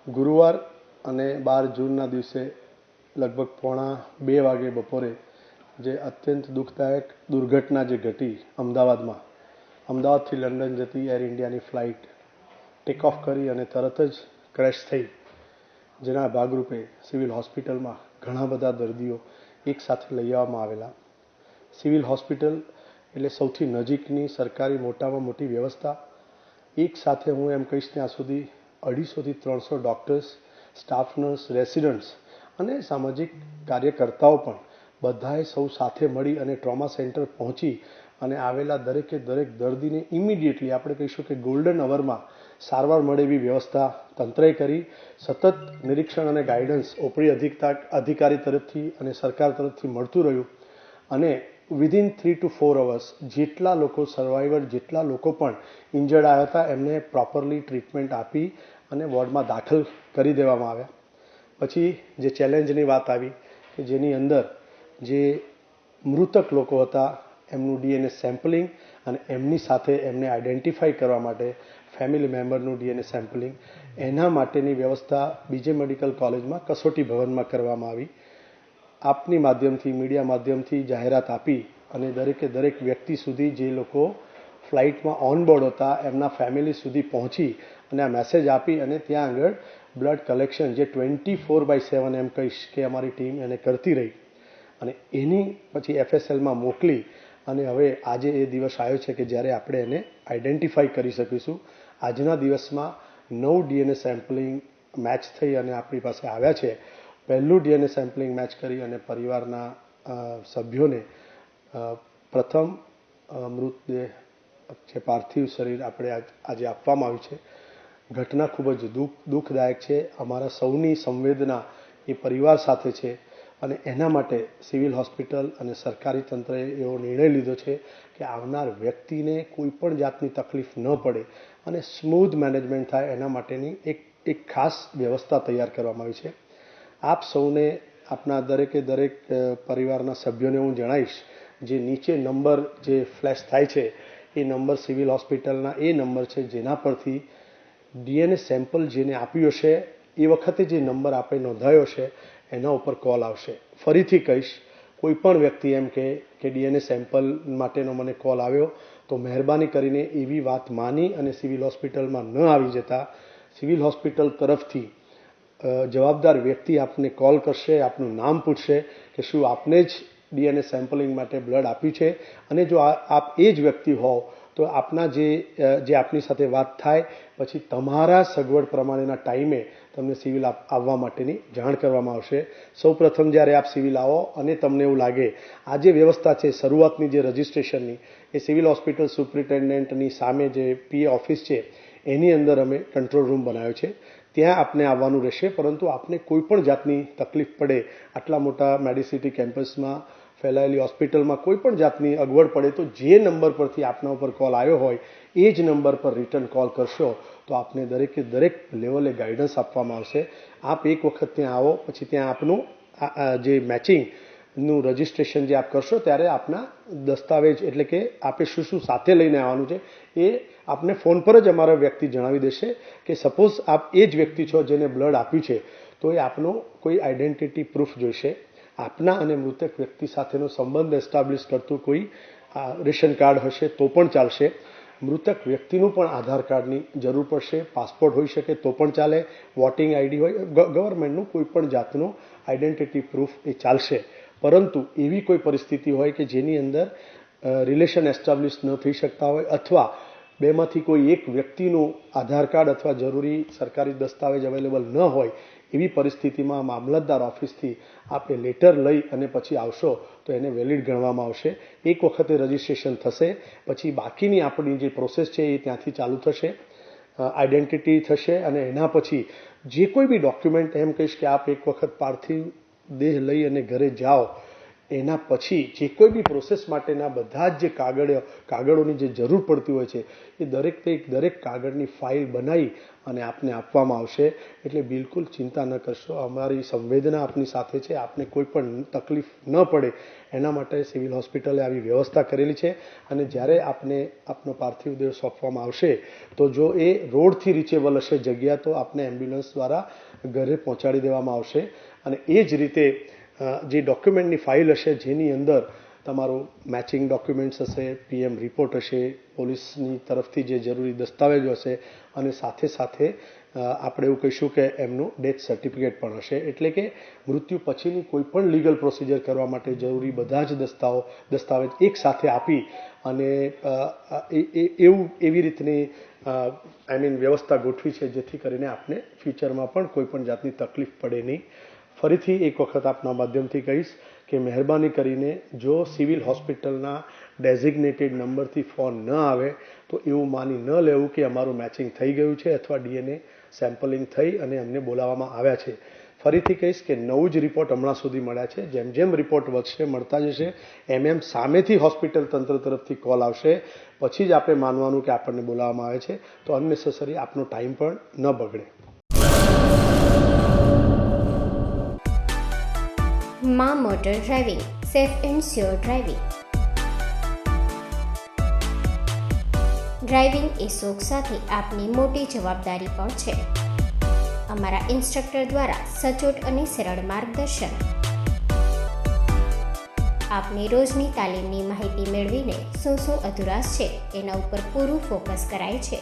ગુરુવાર અને 12 જૂનના દિવસે લગભગ 1:45 વાગે બપોરે જે અત્યંત દુઃખદાયક દુર્ઘટના જે ઘટી અમદાવાદથી લંડન જતી એર ઇન્ડિયાની ફ્લાઇટ ટેક ઓફ કરી અને તરત જ ક્રેશ થઈ, જેના ભાગરૂપે સિવિલ હોસ્પિટલમાં ઘણા બધા દર્દીઓ એક સાથે લઈ આવવામાં આવેલા. સિવિલ હોસ્પિટલ એટલે સૌથી નજીકની સરકારી મોટામાં મોટી વ્યવસ્થા. એક સાથે હું એમ કહીશ ત્યાં સુધી 250 થી 300 ડૉક્ટર્સ, સ્ટાફ નર્સ, રેસિડન્ટ્સ અને સામાજિક કાર્યકર્તાઓ પણ બધાએ સૌ સાથે મળી અને ટ્રોમા સેન્ટર પહોંચી અને આવેલા દરેકે દરેક દર્દીને ઇમિડિયેટલી આપણે કહીશું કે ગોલ્ડન અવરમાં સારવાર મળે એવી વ્યવસ્થા તંત્રએ કરી. સતત નિરીક્ષણ અને ગાઈડન્સ ઓપડી અધિકારી તરફથી અને સરકાર તરફથી મળતું રહ્યું અને વિધિન 3 to 4 અવર્સ જેટલા લોકો સર્વાઈવર, જેટલા લોકો પણ ઇન્જર્ડ આવ્યા હતા એમને પ્રોપરલી ટ્રીટમેન્ટ આપી અને વોર્ડમાં દાખલ કરી દેવામાં આવ્યા. પછી જે ચેલેન્જની વાત આવી કે જેની અંદર જે મૃતક લોકો હતા એમનું DNA સેમ્પલિંગ અને એમની સાથે એમને આઈડેન્ટિફાઈ કરવા માટે ફેમિલી મેમ્બરનું DNA સેમ્પલિંગ, એના માટેની વ્યવસ્થા બીજે મેડિકલ કોલેજમાં કસોટી ભવનમાં કરવામાં આવી. આપની માધ્યમથી, મીડિયા માધ્યમથી જાહેરાત આપી અને દરેકે દરેક વ્યક્તિ સુધી જે લોકો ફ્લાઇટમાં ઓનબોર્ડ હતા એમના ફેમિલી સુધી પહોંચી અને આ મેસેજ આપી અને ત્યાં આગળ બ્લડ કલેક્શન જે 24/7 એમ કહીશ કે અમારી ટીમ એને કરતી રહી અને એની પછી FSLમાં મોકલી અને હવે આજે એ દિવસ આવ્યો છે કે જ્યારે આપણે એને આઈડેન્ટિફાઈ કરી શકીશું. આજના દિવસમાં 9 DNA સેમ્પલિંગ મેચ થઈ અને આપણી પાસે આવ્યા છે. પહેલું DNA સેમ્પલિંગ મેચ કરી અને પરિવારના સભ્યોને પ્રથમ મૃતદેહ જે પાર્થિવ શરીર આપણે આજે આપવામાં આવ્યું છે. ઘટના ખૂબ જ દુઃખદાયક છે. અમારા સૌની સંવેદના એ પરિવાર સાથે છે અને એના માટે સિવિલ હોસ્પિટલ અને સરકારી તંત્રએ એવો નિર્ણય લીધો છે કે આવનાર વ્યક્તિને કોઈ પણ જાતની તકલીફ ન પડે અને સ્મૂધ મેનેજમેન્ટ થાય એના માટેની એક ખાસ વ્યવસ્થા તૈયાર કરવામાં આવી છે. આપ સૌને, આપના દરેકે દરેક પરિવારના સભ્યોને હું જણાવીશ, જે નીચે નંબર જે ફ્લેશ થાય છે એ નંબર સિવિલ હોસ્પિટલના એ નંબર છે જેના પરથી DNA સેમ્પલ જેને આપ્યું હશે એ વખતે જે નંબર આપણે નોંધાયો છે એના ઉપર કોલ આવશે. ફરીથી કહીશ, કોઈ પણ વ્યક્તિ એમ કે DNA સેમ્પલ માટેનો મને કોલ આવ્યો તો મહેરબાની કરીને એવી વાત માની અને સિવિલ હોસ્પિટલમાં ન આવી જતા. સિવિલ હોસ્પિટલ તરફથી જવાબદાર વ્યક્તિ આપને કોલ કરશે, આપનું નામ પૂછશે કે શું આપને જ DNA સેમ્પલિંગ માટે બ્લડ આપ્યું છે અને જો આપ એ જ વ્યક્તિ હોવ તો આપના જે આપની સાથે વાત થાય પછી તમારા સગવડ પ્રમાણેના ટાઈમે તમને સિવિલ આવવા માટેની જાણ કરવામાં આવશે. સૌપ્રથમ જ્યારે આપ સિવિલ આવો અને તમને એવું લાગે આ જે વ્યવસ્થા છે શરૂઆતની જે રજિસ્ટ્રેશનની એ સિવિલ હોસ્પિટલ સુપ્રિન્ટેન્ડન્ટની સામે જે PA ઓફિસ છે એની અંદર અમે કંટ્રોલ રૂમ બનાવ્યો છે. ત્યાં આપને આવવાનું રહેશે. પરંતુ આપને કોઈ પણ જાતની તકલીફ પડે, આટલા મોટા મેડિસિટી કેમ્પસમાં ફેલાયેલી હોસ્પિટલમાં કોઈ પણ જાતની અગવડ પડે તો જે નંબર પરથી આપના ઉપર કોલ આવ્યો હોય એ જ નંબર પર રિટર્ન કોલ કરશો તો આપને દરેકે દરેક લેવલે ગાઈડન્સ આપવામાં આવશે. આપ એક વખત ત્યાં આવો પછી ત્યાં આપનું જે મેચિંગનું રજિસ્ટ્રેશન જે આપ કરશો ત્યારે આપના દસ્તાવેજ એટલે કે આપે શું શું સાથે લઈને આવવાનું છે એ આપને ફોન પર જ અમારા વ્યક્તિ જણાવી દેશે કે સપોઝ આપ એ જ વ્યક્તિ છો જેને બ્લડ આપ્યું છે તો એ આપનો કોઈ આઈડેન્ટિટી પ્રૂફ જોઈશે. આપના અને મૃતક વ્યક્તિ સાથેનો સંબંધ એસ્ટાબ્લિશ કરતું કોઈ રેશન કાર્ડ હશે તો પણ ચાલશે. મૃતક વ્યક્તિનું પણ આધાર કાર્ડની જરૂર પડશે. પાસપોર્ટ હોઈ શકે તો પણ ચાલે. વોટિંગ આઈડી હોય, ગવર્મેન્ટનું કોઈ પણ જાતનું આઈડેન્ટિટી પ્રૂફ એ ચાલશે. પરંતુ એવી કોઈ પરિસ્થિતિ હોય કે જેની અંદર રિલેશન એસ્ટાબ્લિશ ન થઈ શકતા હોય અથવા બેમાંથી કોઈ એક વ્યક્તિનું આધાર કાર્ડ અથવા જરૂરી સરકારી દસ્તાવેજ અવેલેબલ ન હોય એવી પરિસ્થિતિમાં મામલતદાર ઓફિસથી આપે લેટર લઈ અને પછી આવશો તો એને વેલિડ ગણવામાં આવશે. એક વખતે રજિસ્ટ્રેશન થશે પછી બાકીની આપણી જે પ્રોસેસ છે એ ત્યાંથી ચાલુ થશે, આઈડેન્ટિટી થશે અને એના પછી જે કોઈ બી ડોક્યુમેન્ટ એમ કહીશ કે આપ એક વખત પાર્થિવ દેહ લઈ અને ઘરે જાઓ એના પછી જે કોઈ બી પ્રોસેસ માટેના બધા જ જે કાગળોની જે જરૂર પડતી હોય છે એ દરેક કાગળની ફાઇલ બનાવી અને આપને આપવામાં આવશે. એટલે બિલકુલ ચિંતા ન કરશો, અમારી સંવેદના આપની સાથે છે. આપને કોઈ પણ તકલીફ ન પડે એના માટે સિવિલ હોસ્પિટલે આવી વ્યવસ્થા કરેલી છે. અને જ્યારે આપને આપનો પાર્થિવ દેહ સોંપવામાં આવશે તો જો એ રોડથી રીચેબલ હશે જગ્યા તો આપને એમ્બ્યુલન્સ દ્વારા ઘરે પહોંચાડી દેવામાં આવશે. અને એ જ રીતે જે ડોક્યુમેન્ટની ફાઇલ હશે જેની અંદર તમારું મેચિંગ ડોક્યુમેન્ટ્સ હશે, PM રિપોર્ટ હશે, પોલીસની તરફથી જે જરૂરી દસ્તાવેજો હશે અને સાથે સાથે આપણે એવું કહીશું કે એમનું ડેથ સર્ટિફિકેટ પણ હશે. એટલે કે મૃત્યુ પછીની કોઈ પણ લીગલ પ્રોસિજર કરવા માટે જરૂરી બધા જ દસ્તાવેજ એક સાથે આપી અને એવી રીતની વ્યવસ્થા ગોઠવી છે જેથી કરીને આપને ફ્યુચરમાં પણ કોઈ પણ જાતની તકલીફ પડે નહીં. ફરીથી એક વખત આપના માધ્યમથી કહીશ કે મહેરબાની કરીને જો સિવિલ હોસ્પિટલના ડેઝિગ્નેટેડ નંબરથી ફોન ન આવે તો એવું માની ન લેવું કે અમારું મેચિંગ થઈ ગયું છે અથવા DNA સેમ્પલિંગ થઈ અને અમને બોલાવવામાં આવ્યા છે. ફરીથી કહીશ કે 9 જ રિપોર્ટ હમણાં સુધી મળ્યા છે. જેમ જેમ રિપોર્ટ વધશે, મળતા જશે, એમ સામેથી હોસ્પિટલ તંત્ર તરફથી કોલ આવશે. પછી જ આપણે માનવાનું કે આપણને બોલાવવામાં આવે છે. તો અનનેસેસરી આપનો ટાઈમ પણ ન બગડે. માં motor driving, safe and sure driving. Driving એ શોખ સાથે આપની મોટી જવાબદારી પણ છે. અમારા ઇન્સ્ટ્રક્ટર દ્વારા સચોટ અને સરળ માર્ગદર્શન. આપની રોજની તાલીમની માહિતી મેળવીને શું અધુરાશ છે એના ઉપર પૂરું ફોકસ કરાય છે.